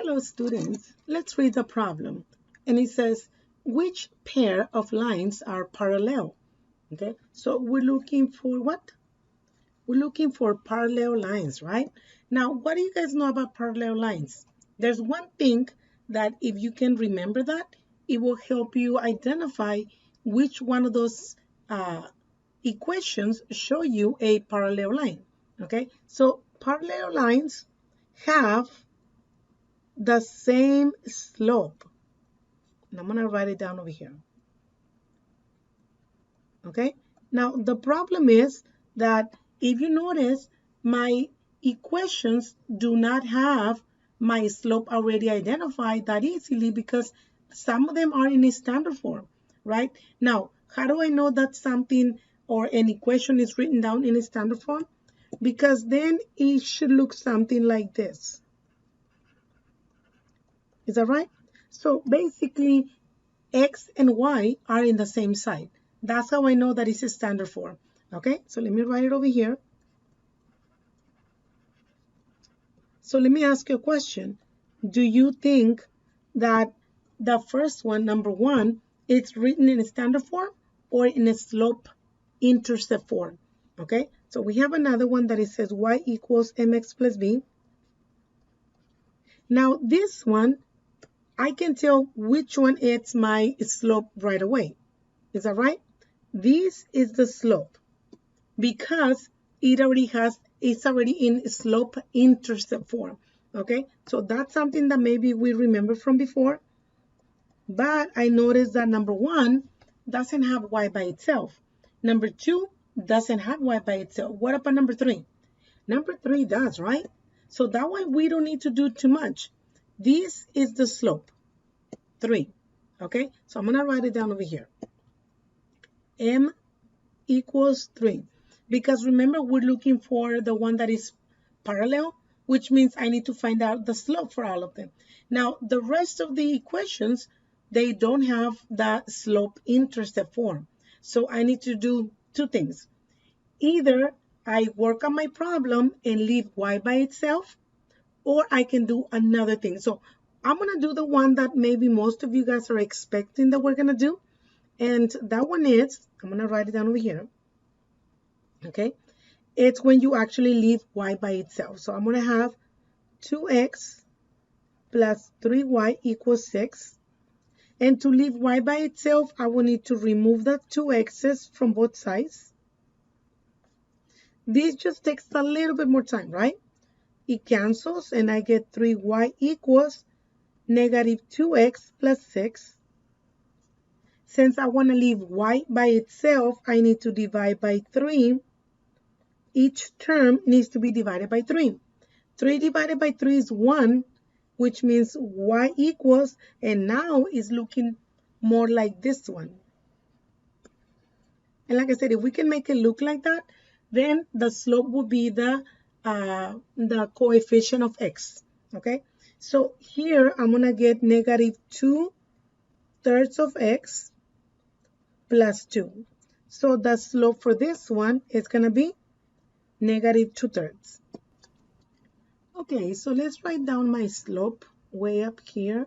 Hello students, let's read the problem. And it says, which pair of lines are parallel? Okay, so we're looking for what? We're looking for parallel lines, right? Now, what do you guys know about parallel lines? There's one thing that if you can remember that, it will help you identify which one of those equations show you a parallel line. Okay, so parallel lines have the same slope. And I'm going to write it down over here. Okay. Now, the problem is that if you notice, my equations do not have my slope already identified that easily because some of them are in a standard form, right? Now, how do I know that something or an equation is written down in a standard form? Because then it should look something like this. Is that right? So basically, X and Y are in the same side. That's how I know that it's a standard form. Okay, so let me write it over here. So let me ask you a question. Do you think that the first one, number one, it's written in a standard form or in a slope intercept form? Okay, so we have another one that it says y equals mx plus b. Now this one, I can tell which one is my slope right away. Is that right? This is the slope because it's already in slope intercept form. Okay, so that's something that maybe we remember from before. But I noticed that number one doesn't have y by itself. Number two doesn't have y by itself. What about number three? Number three does, right? So that way we don't need to do too much. This is the slope, 3. Okay, so I'm going to write it down over here. M equals 3. Because remember, we're looking for the one that is parallel, which means I need to find out the slope for all of them. Now, the rest of the equations, they don't have the slope intercept form. So I need to do two things. Either I work on my problem and leave y by itself, or I can do another thing. So I'm going to do the one that maybe most of you guys are expecting that we're going to do. And that one is, I'm going to write it down over here. Okay, it's when you actually leave y by itself. So I'm going to have 2x plus 3y equals 6. And to leave y by itself, I will need to remove the 2x's from both sides. This just takes a little bit more time, right? It cancels and I get 3y equals negative 2x plus 6. Since I want to leave y by itself, I need to divide by 3. Each term needs to be divided by 3. 3 divided by 3 is 1, which means y equals, and now is looking more like this one. And like I said, if we can make it look like that, then the slope will be the coefficient of x. Okay, so here I'm going to get negative 2/3 of x plus 2. So the slope for this one is going to be negative 2/3. Okay, so let's write down my slope way up here.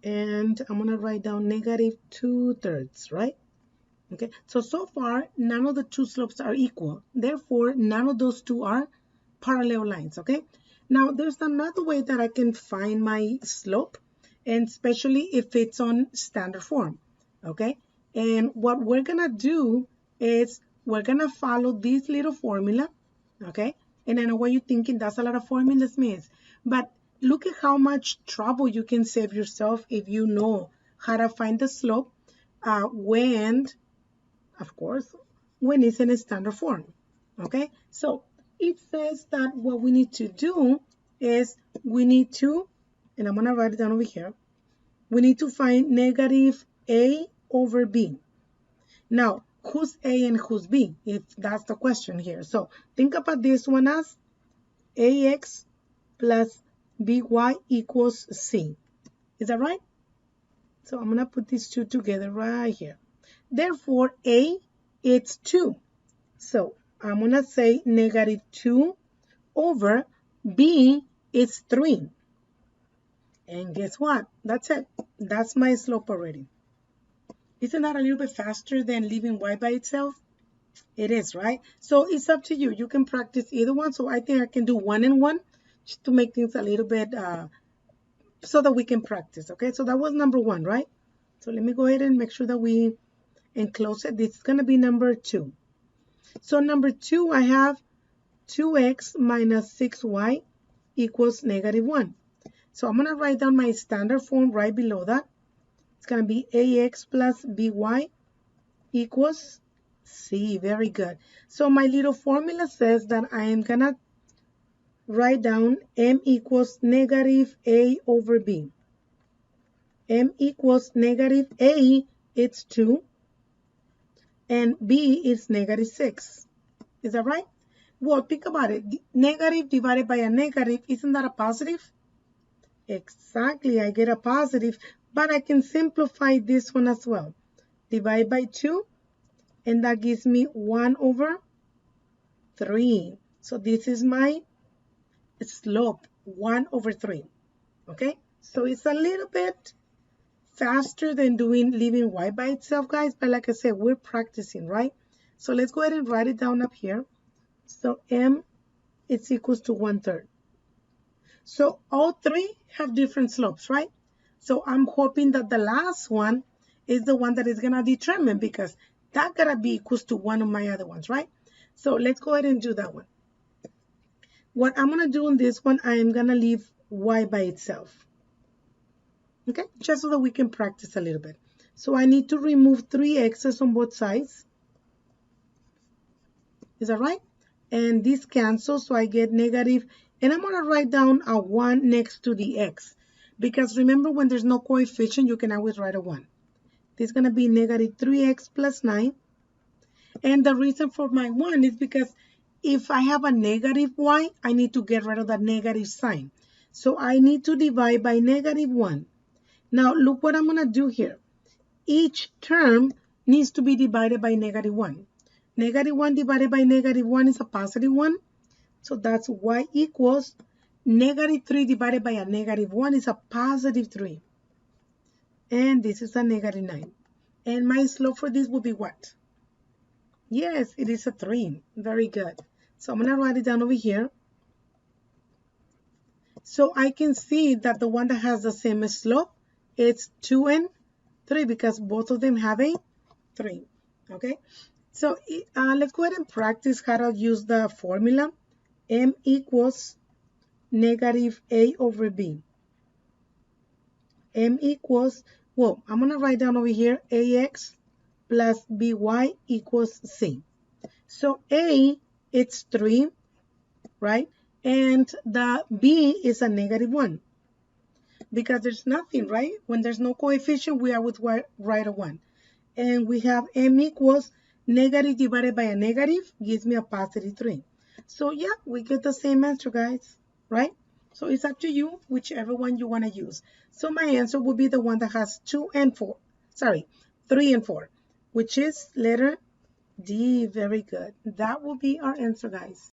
And I'm going to write down negative 2/3, right? Okay, so far, none of the two slopes are equal. Therefore, none of those two are parallel lines, okay? Now, there's another way that I can find my slope, and especially if it's on standard form, okay? And what we're going to do is we're going to follow this little formula, okay? And I know what you're thinking, that's a lot of formulas, miss. But look at how much trouble you can save yourself if you know how to find the slope when, of course, when it's in a standard form, okay? So it says that what we need to do is we need to, and I'm going to write it down over here, we need to find negative a over b. Now, who's a and who's b, if that's the question here? So think about this one as ax plus by equals c. Is that right? So I'm going to put these two together right here. Therefore, a, it's 2. So I'm going to say negative 2 over b is 3. And guess what? That's it. That's my slope already. Isn't that a little bit faster than leaving y by itself? It is, right? So it's up to you. You can practice either one. So I think I can do 1 and 1 just to make things a little bit so that we can practice. Okay, so that was number 1, right? So let me go ahead and make sure that we enclose it. This is going to be number 2. So number 2, I have 2x minus 6y equals negative 1. So I'm going to write down my standard form right below that. It's going to be ax plus by equals c. Very good. So my little formula says that I am going to write down m equals negative a over b. M equals negative a, it's 2, and b is negative 6. Is that right? Well, think about it. Negative divided by a negative, isn't that a positive? Exactly, I get a positive, but I can simplify this one as well. Divide by 2, and that gives me 1 over 3. So this is my slope, 1 over 3. Okay, so it's a little bit faster than leaving y by itself, guys, but like I said, we're practicing, right? So let's go ahead and write it down up here. So m is equals to 1/3. So all three have different slopes, right? So I'm hoping that the last one is the one that is going to determine, because that got to be equals to one of my other ones, right? So let's go ahead and do that one. What I'm going to do in this one, I am going to leave y by itself. Okay, just so that we can practice a little bit. So I need to remove 3 x's on both sides. Is that right? And this cancels, so I get negative. And I'm going to write down a 1 next to the x. Because remember, when there's no coefficient, you can always write a 1. This is going to be negative 3x plus 9. And the reason for my 1 is because if I have a negative y, I need to get rid of the negative sign. So I need to divide by negative 1. Now, look what I'm going to do here. Each term needs to be divided by negative 1. Negative 1 divided by negative 1 is a positive 1. So that's y equals negative 3 divided by a negative 1 is a positive 3. And this is a negative 9. And my slope for this will be what? Yes, it is a 3. Very good. So I'm going to write it down over here. So I can see that the one that has the same slope, it's 2 and 3, because both of them have a 3. Okay? So let's go ahead and practice how to use the formula. M equals negative a over b. M equals, well, I'm going to write down over here, ax plus by equals c. So a, it's 3, right? And the b is a negative 1. Because there's nothing, right? When there's no coefficient, we always write a 1. And we have m equals negative divided by a negative gives me a positive 3. So yeah, we get the same answer, guys, right? So it's up to you, whichever one you want to use. So my answer will be the one that has 2 and 4. Sorry, 3 and 4, which is letter D. Very good. That will be our answer, guys.